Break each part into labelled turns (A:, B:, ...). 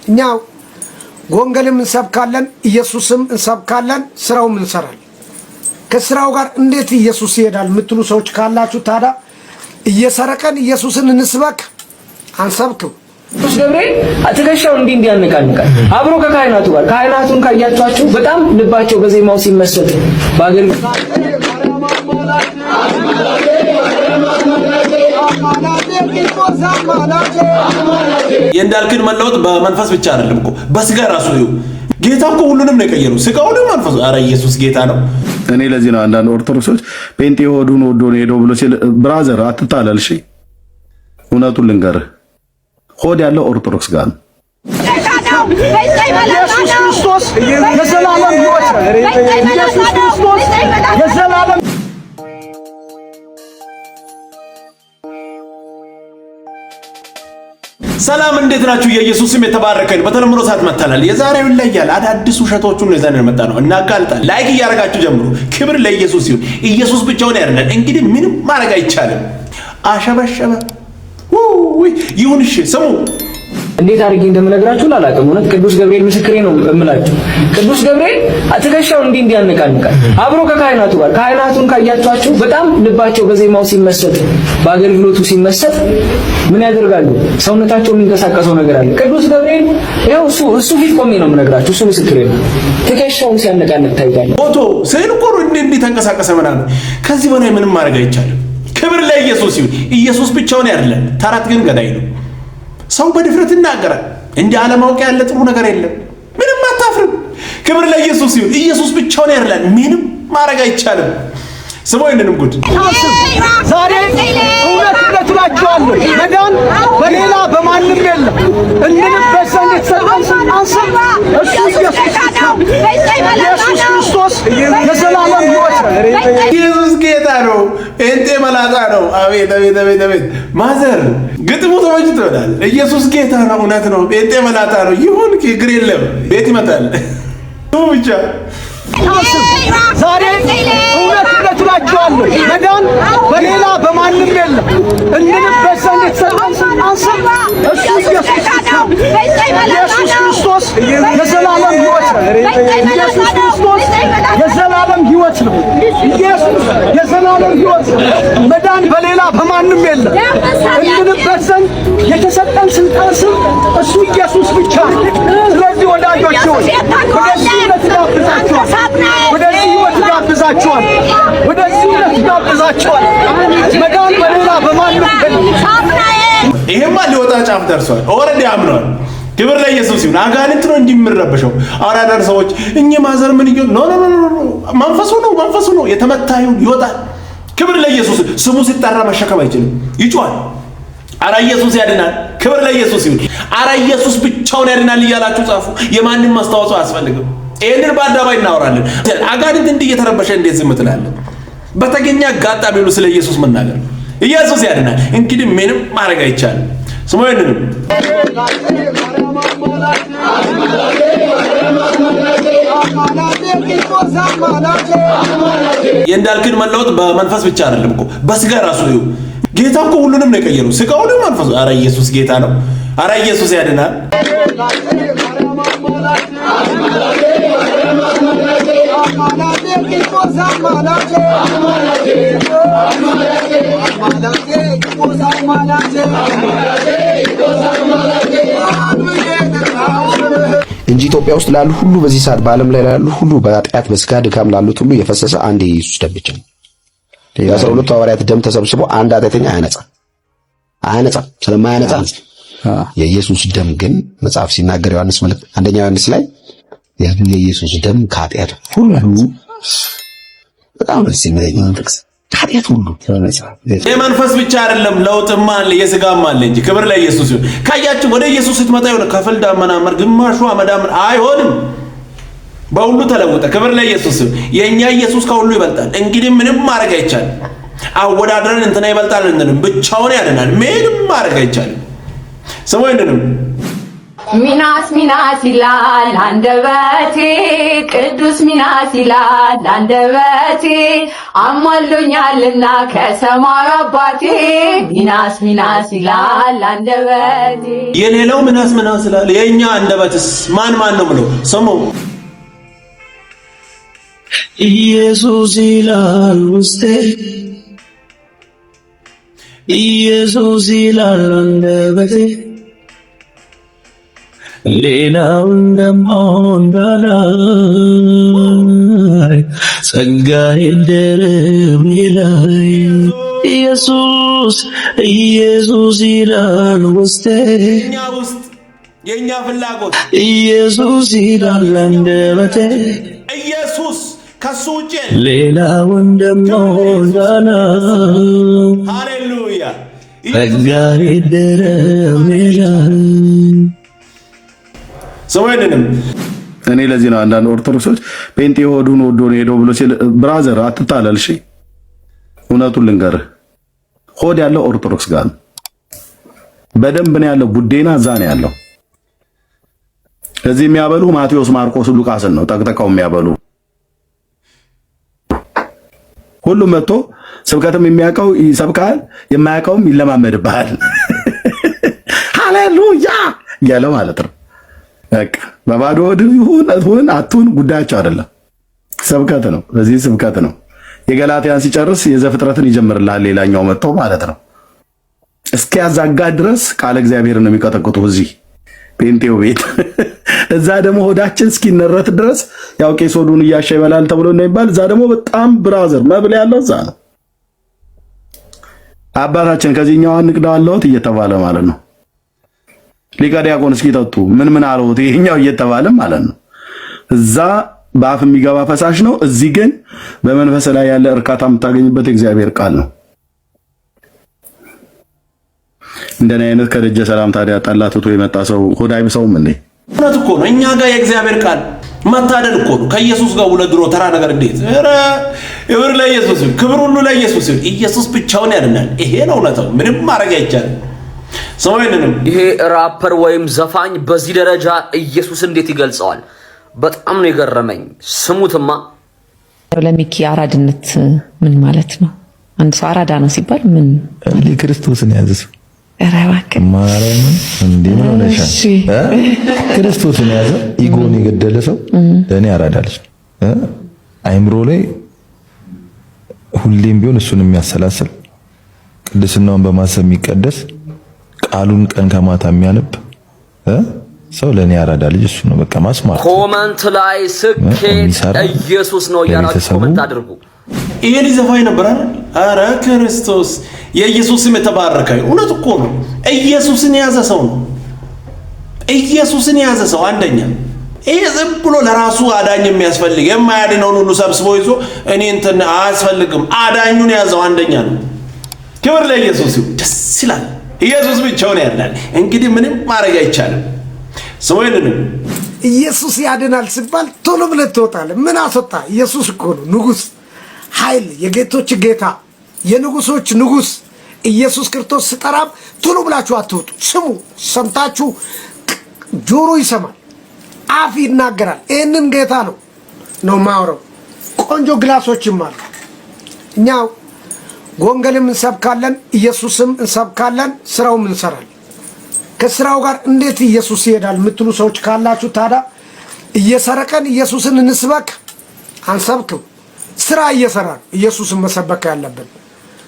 A: እኛ ወንጌልም እንሰብካለን ኢየሱስም እንሰብካለን ስራውም እንሰራለን ከስራው ጋር እንዴት ኢየሱስ ይሄዳል ምትሉ ሰዎች ካላችሁ ታዲያ እየሰረቀን ኢየሱስን እንስበክ አንሰብክም
B: ቅዱስ ገብርኤል አትከሻው እንዲህ ያነቃንቃል አብሮ ከካህናቱ ጋር ካህናቱን ካያቻችሁ በጣም ልባቸው በዜማው ሲመሰጥ ባገልግሎት
C: የእንዳልክን መለወጥ በመንፈስ ብቻ አይደለም እኮ በስጋ ራሱ ነው ጌታ እኮ ሁሉንም ነው የቀየረው ስጋውንም መንፈሱ አረ ኢየሱስ ጌታ ነው
D: እኔ ለዚህ ነው አንዳንድ ኦርቶዶክሶች ጴንጤ ሆዱን ወዶ ነው ሄዶ ብሎ ሲል ብራዘር አትታለል እሺ እውነቱን ልንገርህ ሆድ ያለው ኦርቶዶክስ ጋር
A: ኢየሱስ ክርስቶስ የዘላለም ሕይወት ኢየሱስ ክርስቶስ የዘላለም
C: ሰላም እንዴት ናችሁ የኢየሱስ ስም የተባረከ ነው በተለምሮ ሰዓት መተናል የዛሬው ይለያል አዳዲስ ውሸቶቹን ነው ዘነን መጣ ነው እናጋልጣለን ላይክ እያረጋችሁ ጀምሩ ክብር ለኢየሱስ ይሁን ኢየሱስ ብቻውን ያድናል እንግዲህ ምንም ማድረግ አይቻልም አሸበሸበ ይሁን እሺ ስሙ
B: እንዴት አድርጌ እንደምነግራችሁ አላውቅም እውነት ቅዱስ ገብርኤል ምስክሬ ነው እምላችሁ ቅዱስ ገብርኤል አትከሻው እንዲህ ያነቃንቃል አብሮ ከካህናቱ ጋር ካህናቱን ካያቻችሁ በጣም ልባቸው በዜማው ሲመሰጥ ባገልግሎቱ ሲመሰጥ ምን ያደርጋሉ ሰውነታቸው የሚንቀሳቀሰው ነገር አለ ቅዱስ ገብርኤል ያው እሱ ፊት ቆሜ ነው የምነግራችሁ እሱ ምስክሬ ነው ትከሻውን ሲያነቃንቅ ታይታለ
C: ፎቶ ሰይልቆሩ እንዴ ተንቀሳቀሰ ምናምን ከዚህ በላይ ምንም ማድረግ አይቻልም ክብር ለኢየሱስ ይሁን ኢየሱስ ብቻውን ያድናል ተረት ግን ገዳይ ነው ሰው በድፍረት ይናገራል እንደ ዓለማውቅ ያለ ጥሩ ነገር የለም ምንም አታፍርም ክብር ለኢየሱስ ይሁን ኢየሱስ ብቻውን ያድናል ምንም ማድረግ አይቻልም ስሞይ እንደንም ጉድ
A: ዛሬ እውነት እላችኋለሁ መዳን በሌላ በማንም የለም እንንበሳ እንድትሰጠን አንሰብ እሱ ኢየሱስ ክርስቶስ የዘላለም ሕይወት
C: ኢየሱስ ጌታ ነው እንዴ መላጣ ነው አቤት አቤት አቤት አቤት ማዘር ግጥሙ ተወጅቷል ኢየሱስ ጌታ ነው እውነት ነው እንዴ መላጣ ነው ይሁን ችግር የለም ቤት ይመጣል ብቻ ዛሬ
A: እውነት እላችኋለሁ መዳን በሌላ በማንም የለም እንንበሳ እንድትሰጠን አንሰብ እሱ ኢየሱስ ክርስቶስ የዘላለም ሕይወት ኢየሱስ ክርስቶስ የዘላለም ሕይወት ነው ኢየሱስ የዘላለም ሕይወት መዳን በሌላ በማንም የለም እንንበሳ የተሰጠን ስልጣን ስም እሱ ኢየሱስ ብቻ ስለዚህ ወዳጆች ወደዚህ ሕይወት ጋብዛችኋል ወደዚህ ሕይወት ጋብዛችኋል መዳን በሌላ በማንም
C: ይሄማ ሊወጣ ጫፍ ደርሷል ኦሬዲ አምኗል ክብር ለኢየሱስ ይሁን አጋንንት ነው እንዲምረበሸው አራዳር ሰዎች እኚ ማዘር ምን ይዩ ኖ መንፈሱ ነው የተመታዩ ይወጣል ክብር ለኢየሱስ ስሙ ሲጠራ መሸከም አይችልም ይጮሃል አራ ኢየሱስ ያድናል ክብር ለኢየሱስ ይሁን አራ ኢየሱስ ብቻውን ያድናል ይያላችሁ ጻፉ የማንንም ማስተዋጽኦ አያስፈልግም ይሄንን ባዳባይ እናወራለን አጋንንት እንዲህ እየተረበሸ እንዴት ዝም ትላለህ በተገኘ አጋጣሚ ሁሉ ስለ ኢየሱስ መናገር ኢየሱስ ያድናል እንግዲህ ምንም ማድረግ አይቻልም ስሞይንም የእንዳልክን መለወጥ በመንፈስ ብቻ አይደለም እኮ በስጋ ራሱ ነው ጌታ እኮ ሁሉንም ነው የቀየረው ስጋውንም መንፈሱ አረ ኢየሱስ ጌታ ነው አረ ኢየሱስ ያድናል
E: እንጂ ኢትዮጵያ ውስጥ ላሉ ሁሉ በዚህ ሰዓት በዓለም ላይ ላሉ ሁሉ በኃጢአት በስጋ ድካም ላሉት ሁሉ የፈሰሰ አንድ የኢየሱስ ደም ብቻ ነው። የ12 ሐዋርያት ደም ተሰብስቦ አንድ ኃጢአተኛ አያነጻም ስለማያነጻ የኢየሱስ ደም ግን መጽሐፍ ሲናገር ዮሐንስ መልእክት አንደኛ ዮሐንስ ላይ የኢየሱስ ደም ከኃጢአት ሁሉ በጣም ደስ የሚለኝ ጥቅስ ኃጢአት ሁሉ
C: የመንፈስ ብቻ አይደለም ለውጥማ አለ የስጋም አለ እንጂ ክብር ለኢየሱስ ይሁን ካያችሁ ወደ ኢየሱስ ስትመጣ ይሆነ ከፍል ዳመና መር ግማሹ አመዳም አይሆንም በሁሉ ተለወጠ ክብር ለኢየሱስ የኛ ኢየሱስ ከሁሉ ይበልጣል እንግዲህ ምንም ማድረግ አይቻልም አወዳድረን እንትና ይበልጣል እንንም ብቻውን ያድናል ምንም ማድረግ አይቻልም ስሙ እንደንም
F: ሚናስ ይላል አንደበቴ ቅዱስ ሚናስ ይላል አንደበቴ አሟሎኛልና ከሰማዩ አባቴ ሚናስ ይላል አንደበቴ።
C: የሌላው ሚናስ ይላል፣ የኛ አንደበትስ ማን ነው ብሎ ስሙ።
G: ኢየሱስ ይላል ውስጤ ኢየሱስ ይላል አንደበቴ ሌላውን እንደምሆን በላይ ጸጋዬን ደርብ ይላይ ኢየሱስ ይላል ውስጤ
C: የኛ ፍላጎት
G: ኢየሱስ ይላል አንደበቴ
C: ኢየሱስ ከሱ ውጪ
G: ሌላውን እንደምሆን በላይ
C: ሃሌሉያ
G: ጸጋዬን ደርብ ይላይ
C: ሰውየንም
D: እኔ ለዚህ ነው አንዳንድ ኦርቶዶክሶች ጴንጤ ሆዱን ወዶ ነው ሄዶ ብሎ ሲል ብራዘር አትታለል። እሺ እውነቱን ልንገርህ፣ ሆድ ያለው ኦርቶዶክስ ጋር ነው። በደንብ ነው ያለው፣ ቡዴና እዛ ነው ያለው። እዚህ የሚያበሉ ማቴዎስ፣ ማርቆስ፣ ሉቃስን ነው ጠቅጥቀው የሚያበሉ። ሁሉም መጥቶ ስብከትም የሚያውቀው ይሰብካል፣ የማያውቀውም ይለማመድብሃል። ሃሌሉያ ያለ ማለት ነው። በቃ በባዶ ሆድ ይሁን አቱን ጉዳያቸው አይደለም፣ ስብከት ነው። በዚህ ስብከት ነው። የገላትያን ሲጨርስ የዘፍጥረትን ይጀምርልሃል ሌላኛው መጥቶ ማለት ነው። እስኪያዛጋ ድረስ ቃለ እግዚአብሔር ነው የሚቀጠቅጡ እዚህ ጴንጤው ቤት። እዛ ደግሞ ሆዳችን እስኪነረት ድረስ ያው ቄስ ሆዱን እያሻ ይበላል ተብሎ እንደሚባል እዛ ደግሞ በጣም ብራዘር መብል ያለው እዛ ነው። አባታችን ከዚህኛው አንቅዳለሁት እየተባለ ማለት ነው። ሊቀ ዲያቆን እስኪጠጡ ምን አለውት ይሄኛው እየተባለ ማለት ነው። እዛ በአፍ የሚገባ ፈሳሽ ነው። እዚህ ግን በመንፈስ ላይ ያለ እርካታ የምታገኝበት የእግዚአብሔር ቃል ነው። እንደኔ አይነት ከደጀ ሰላም ታዲያ ጠላትቶ የመጣ ሰው ሆድ አይብሰውም እንዴ?
C: እውነት እኮ ነው። እኛ ጋር የእግዚአብሔር ቃል መታደል እኮ ነው። ከኢየሱስ ጋር ውለድሮ ተራ ነገር እንዴት! ኧረ ክብር ለኢየሱስ፣ ክብር ሁሉ ለኢየሱስ። ኢየሱስ ብቻውን ያድናል። ይሄ ነው እውነታው። ምንም ማድረግ አይቻልም። ሰውየንም
H: ይሄ ራፐር ወይም ዘፋኝ በዚህ ደረጃ ኢየሱስ እንዴት ይገልጸዋል? በጣም ነው የገረመኝ። ስሙትማ።
I: ለሚኪ አራድነት ምን ማለት ነው? አንድ ሰው አራዳ ነው ሲባል ምን
J: ክርስቶስን ያዘ ሰው
I: እባክህ
J: ማርያም እንዴ ነው ነሽ ክርስቶስን ያዘ ኢጎን የገደለ ሰው ለኔ አራዳልሽ አይምሮ ላይ ሁሌም ቢሆን እሱን የሚያሰላስል ቅድስናውን በማሰብ የሚቀደስ ቃሉን ቀን ከማታ የሚያነብ ሰው ለኔ አራዳ ልጅ እሱ ነው። በቃ ማስማት
H: ኮመንት ላይ ስኬት ኢየሱስ ነው ያላችሁ ኮመንት አድርጉ።
C: ይሄ ሊዘፋኝ ነበር አይደል? አረ ክርስቶስ የኢየሱስ ስም የተባረከ። እውነት እኮ ነው። ኢየሱስን የያዘ ሰው ነው። ኢየሱስን የያዘ ሰው አንደኛ ይሄ ዝም ብሎ ለራሱ አዳኝ የሚያስፈልግ የማያድነውን ሁሉ ሰብስቦ ይዞ እኔ እንትን አያስፈልግም አዳኙን የያዘው አንደኛ ነው። ክብር ለኢየሱስ ይሁን። ደስ ይላል። ኢየሱስ ብቻውን ያድናል። እንግዲህ ምንም ማድረግ አይቻልም። ሰውየንም
A: ኢየሱስ ያድናል ሲባል ቶሎ ብለህ ትወጣለህ። ምን አስወጣ? ኢየሱስ እኮ ነው ንጉሥ፣ ኃይል፣ የጌቶች ጌታ፣ የንጉሶች ንጉሥ ኢየሱስ ክርስቶስ ስጠራም ቶሎ ብላችሁ አትወጡ። ስሙ። ሰምታችሁ ጆሮ ይሰማል፣ አፍ ይናገራል። ይህንን ጌታ ነው ማውረው። ቆንጆ ግላሶችም አሉ። እኛ ወንጌልም እንሰብካለን፣ ኢየሱስም እንሰብካለን፣ ስራውም እንሰራለን። ከስራው ጋር እንዴት ኢየሱስ ይሄዳል የምትሉ ሰዎች ካላችሁ ታዲያ እየሰረቀን ኢየሱስን እንስበክ አንሰብክም። ስራ እየሰራን ኢየሱስን መሰበክ ያለብን።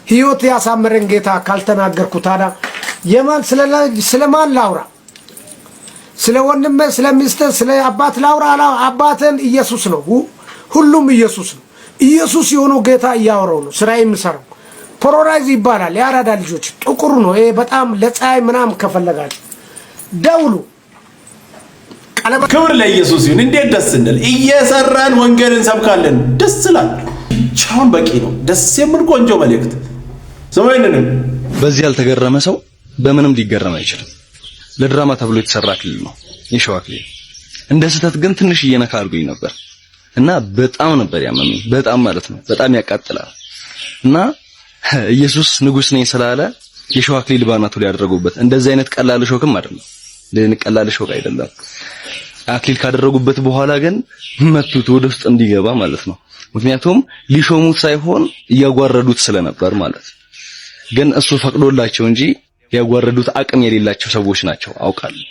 A: ህይወት ያሳመረን ጌታ ካልተናገርኩ ታዲያ ስለማን ላውራ? ስለ ወንድሜ፣ ስለ ሚስቴ፣ ስለ አባት ላውራ? አባቴን ኢየሱስ ነው፣ ሁሉም ኢየሱስ ነው። ኢየሱስ የሆነው ጌታ እያወራው ነው ስራ የሚሰራው። ፖሎራይዝ ይባላል። የአራዳ ልጆች ጥቁር ነው ይሄ። በጣም ለፀሐይ ምናምን ከፈለጋችሁ ደውሉ።
C: ክብር ለኢየሱስ ይሁን። እንዴት ደስ እንደል እየሰራን ወንጌልን እንሰብካለን። ደስ ይላል። ብቻውን በቂ ነው። ደስ የሚል ቆንጆ መልእክት። ሰውየንም
K: በዚህ ያልተገረመ ሰው በምንም ሊገረም አይችልም። ለድራማ ተብሎ የተሰራ ክልል ነው የሸዋ ክልል። እንደ ስህተት ግን ትንሽ እየነካ አድርጎኝ ነበር እና በጣም ነበር ያመመኝ። በጣም ማለት ነው በጣም ያቃጥላል። እና ኢየሱስ ንጉስ ነኝ ስላለ የሸዋ ክልል ባናቱ ላይ ያደረጉበት እንደዚህ አይነት ቀላል ሾክም አይደለም። ለንቀላል ሾቅ አይደለም። አክሊል ካደረጉበት በኋላ ግን መቱት ወደ ውስጥ እንዲገባ ማለት ነው። ምክንያቱም ሊሾሙት ሳይሆን እያጓረዱት ስለነበር ማለት ግን እሱ ፈቅዶላቸው እንጂ ያጓረዱት አቅም የሌላቸው ሰዎች ናቸው አውቃለሁ።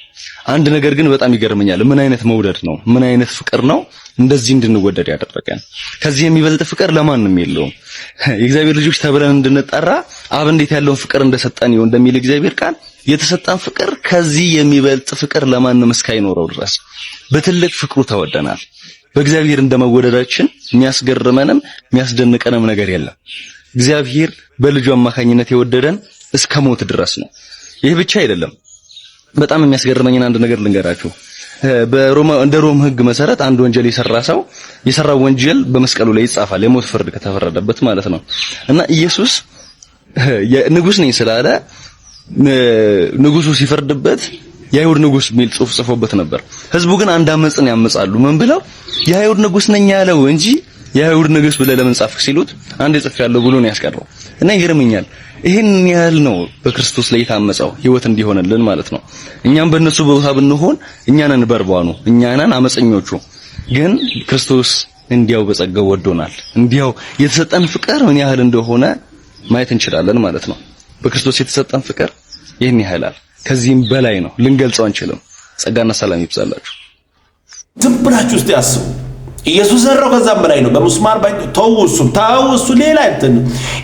K: አንድ ነገር ግን በጣም ይገርመኛል። ምን አይነት መውደድ ነው? ምን አይነት ፍቅር ነው እንደዚህ እንድንወደድ ያደረገን? ከዚህ የሚበልጥ ፍቅር ለማንም የለውም። የእግዚአብሔር ልጆች ተብለን እንድንጠራ አብ እንዴት ያለውን ፍቅር እንደሰጠን ይሁን እንደሚል እግዚአብሔር ቃል የተሰጠን ፍቅር ከዚህ የሚበልጥ ፍቅር ለማንም እስካይኖረው ድረስ በትልቅ ፍቅሩ ተወደናል። በእግዚአብሔር እንደመወደዳችን የሚያስገርመንም የሚያስደንቀንም ነገር የለም። እግዚአብሔር በልጁ አማካኝነት የወደደን እስከ ሞት ድረስ ነው። ይህ ብቻ አይደለም። በጣም የሚያስገርመኝን አንድ ነገር ልንገራችሁ። እንደ ሮም ሕግ መሰረት አንድ ወንጀል የሰራ ሰው የሰራው ወንጀል በመስቀሉ ላይ ይጻፋል፣ የሞት ፍርድ ከተፈረደበት ማለት ነው። እና ኢየሱስ ንጉስ ነኝ ስላለ ንጉሱ ሲፈርድበት የአይሁድ ንጉስ ሚል ጽሑፍ ጽፎበት ነበር። ህዝቡ ግን አንድ አመጽን ያመጻሉ። ምን ብለው የአይሁድ ንጉስ ነኝ ያለው እንጂ የአይሁድ ንጉስ ብለህ ለምን ጻፍክ ሲሉት አንድ ጽፍ ያለው ብሎ ነው ያስቀረው። እና ይገርመኛል። ይሄን ያህል ነው በክርስቶስ ላይ የታመጸው ህይወት እንዲሆንልን ማለት ነው። እኛም በእነሱ ቦታ ብንሆን እኛንን በርባኑ እኛንን አመፀኞቹ፣ ግን ክርስቶስ እንዲያው በጸጋው ወዶናል። እንዲያው የተሰጠን ፍቅር ምን ያህል እንደሆነ ማየት እንችላለን ማለት ነው። በክርስቶስ የተሰጠን ፍቅር ይሄን ያህላል። ከዚህም በላይ ነው፣ ልንገልጸው አንችልም። ጸጋና ሰላም ይብዛላችሁ።
C: ዝም ብላችሁ እስቲ አስቡ። ኢየሱስ ዘራው ከዛም በላይ ነው። በሙስማር ታውሱ ሌላ እንትን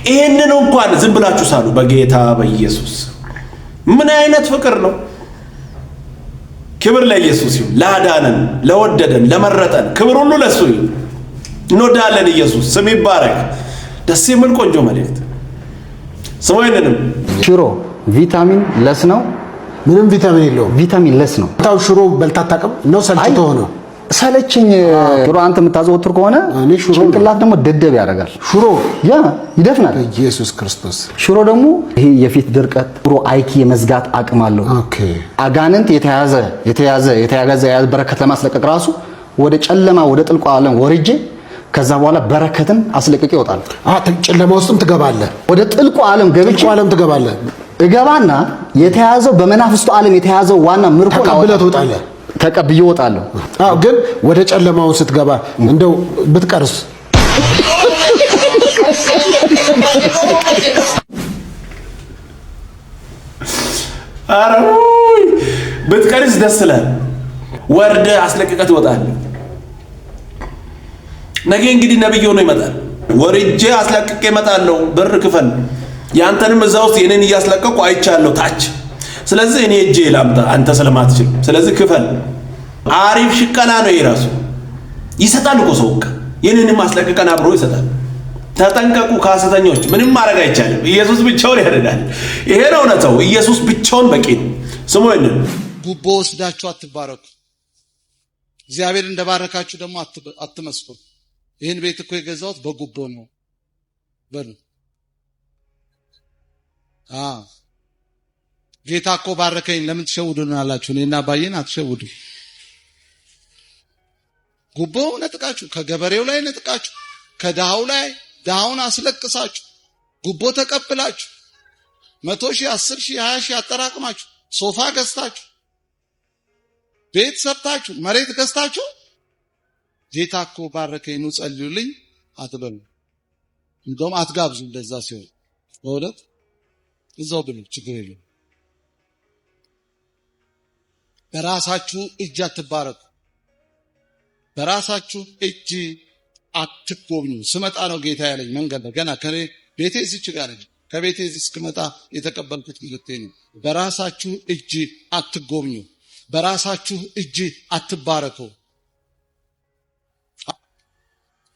C: ይሄንን እንኳን ዝም ብላችሁ ሳሉ በጌታ በኢየሱስ ምን አይነት ፍቅር ነው! ክብር ለኢየሱስ ይሁን። ላዳነን፣ ለወደደን፣ ለመረጠን ክብር ሁሉ ለሱ ይሁን። እንወዳለን። ኢየሱስ ስም ይባረክ። ደስ የሚል ቆንጆ መልእክት ስሞይንንም
L: ሽሮ ቪታሚን ለስ ነው።
A: ምንም ቪታሚን የለውም።
L: ቪታሚን ለስ ነው።
A: ታው ሽሮ በልታ አታውቅም ነው? ሰልችቶ ሆነ
L: ሰለችኝ። ሽሮ አንተ የምታዘወትር ከሆነ ጭንቅላት ደግሞ ደደብ ያደርጋል። ሽሮ ይደፍናል።
A: ኢየሱስ ክርስቶስ።
L: ሽሮ ደግሞ ይሄ የፊት ድርቀት ሽሮ አይኪ የመዝጋት አቅም አለው።
A: ኦኬ።
L: አጋንንት የተያዘ በረከት ለማስለቀቅ ራሱ ወደ ጨለማ ወደ ጥልቁ ዓለም ወርጄ ከዛ በኋላ በረከትን አስለቅቄ ይወጣል።
A: ጨለማ ውስጥም ትገባለህ።
L: ወደ ጥልቁ ዓለም ገብቼ
A: ትገባለህ።
L: እገባና የተያዘው በመናፍስቱ ዓለም የተያዘው ዋና ምርኮ
A: ተቀብለህ ትወጣለህ።
L: ተቀብዬ እወጣለሁ።
A: ግን ወደ ጨለማው ስትገባ እንደው ብትቀርስ
C: አረውይ ብትቀርስ ደስ ይላል። ወርደ አስለቅቀህ ትወጣለህ። ነገ እንግዲህ ነብይ ሆኖ ይመጣል። ወርጄ አስለቅቄ እመጣለሁ፣ ብር ክፈል። ያንተንም እዛ ውስጥ የኔን እያስለቀቁ አይቻለሁ ታች። ስለዚህ እኔ እጄ ላምጣ አንተ ስለማትችል፣ ስለዚህ ክፈል። አሪፍ ሽቀላ ነው የራሱ ይሰጣል እኮ ሰው የኔንም አስለቅቀን አብሮ ይሰጣል። ተጠንቀቁ ከሐሰተኞች። ምንም ማድረግ አይቻልም። ኢየሱስ ብቻውን ያደርጋል። ይሄ ነው እውነታው። ኢየሱስ ብቻውን በቂ ነው። ስሙ ይሄን
M: ጉቦ ወስዳችሁ አትባረኩ። እግዚአብሔር እንደባረካችሁ ደግሞ አትመስሉ። ይሄን ቤት እኮ የገዛሁት በጉቦ ነው በሉ። ጌታ እኮ ባረከኝ ለምን ትሸውዱናላችሁ? እኔና አባዬን አትሸውዱ። ጉቦ ነጥቃችሁ፣ ከገበሬው ላይ ነጥቃችሁ፣ ከድሃው ላይ ድሃውን አስለቅሳችሁ፣ ጉቦ ተቀብላችሁ 100,000 10,000 20,000 አጠራቅማችሁ ሶፋ ገዝታችሁ ቤት ሰርታችሁ መሬት ገዝታችሁ ጌታ እኮ ባረከኝ ኑ ጸልዩልኝ አትበሉ። እንደውም አትጋብዙ። እንደዛ ሲሆን በእውነት እዛው ብሉ፣ ችግር የለም። በራሳችሁ እጅ አትባረኩ። በራሳችሁ እጅ አትጎብኙ። ስመጣ ነው ጌታ ያለኝ መንገድ ላይ ገና ከኔ ቤቴ እዚች ጋር ነኝ። ከቤቴ እዚህ እስክመጣ የተቀበልኩት መልእክቴ ነው። በራሳችሁ እጅ አትጎብኙ። በራሳችሁ እጅ አትባረኩ።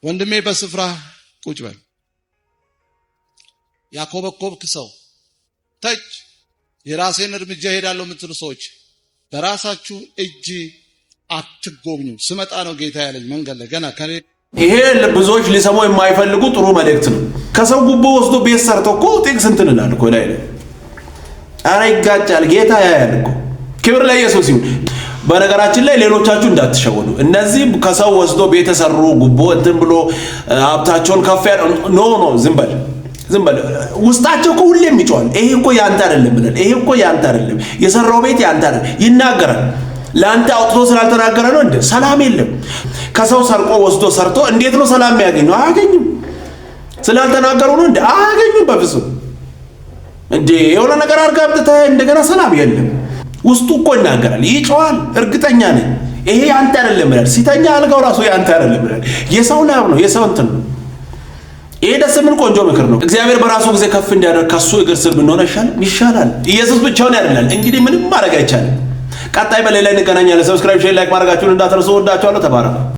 M: ወንድሜ በስፍራ ቁጭ በል። ያኮበኮብክ ሰው ተች የራሴን እርምጃ ሄዳለሁ የምትሉ ሰዎች በራሳችሁ እጅ አትጎብኙ። ስመጣ ነው ጌታ ያለኝ መንገድ ላይ ገና ከኔ
C: ይሄ ብዙዎች ሊሰሙ የማይፈልጉ ጥሩ መልእክት ነው። ከሰው ጉቦ ወስዶ ቤት ሰርቶ እኮ ጥቅስ እንትን ይላል እኮ ላይ አረ ይጋጫል። ጌታ ያያል እኮ። ክብር ለኢየሱስ ይሁን። በነገራችን ላይ ሌሎቻችሁ እንዳትሸወዱ። እነዚህ ከሰው ወስዶ ቤት ሰሩ ጉቦ እንትን ብሎ ሀብታቸውን ከፍ ያለ ኖ ዝም በል። ዝም በል ውስጣቸው እኮ ሁሌም ይጮሃል። ይሄ እኮ ያንተ አይደለም ብለን ይሄ እኮ ያንተ አይደለም የሰራው ቤት ያንተ አይደለም ይናገራል። ለአንተ አውጥቶ ስላልተናገረ ነው እንዴ? ሰላም የለም። ከሰው ሰርቆ ወስዶ ሰርቶ እንዴት ነው ሰላም የሚያገኘው? አያገኝም። ስላልተናገሩ ነው እንዴ? አያገኝም በፍጹም። እንዴ የሆነ ነገር አድርጋ አምጥተህ እንደገና ሰላም የለም። ውስጡ እኮ ይናገራል፣ ይጮሃል። እርግጠኛ ነኝ ይሄ ያንተ አይደለም ብለን ሲተኛ አልጋው ራሱ ያንተ አይደለም ብለን የሰው ላብ ነው የሰው እንትን ነው። ይሄ ደስ ምን ቆንጆ ምክር ነው። እግዚአብሔር በራሱ ጊዜ ከፍ እንዲያደርግ ከሱ እግር ስር ብንሆን ይሻላል። ኢየሱስ ብቻውን ያድናል። እንግዲህ ምንም ማድረግ አይቻልም። ቀጣይ በሌላ እንገናኛለን። ሰብስክራይብ፣ ሼር፣ ላይክ ማድረጋችሁን እንዳትረሱ። ወዳችኋለሁ። ተባረኩ።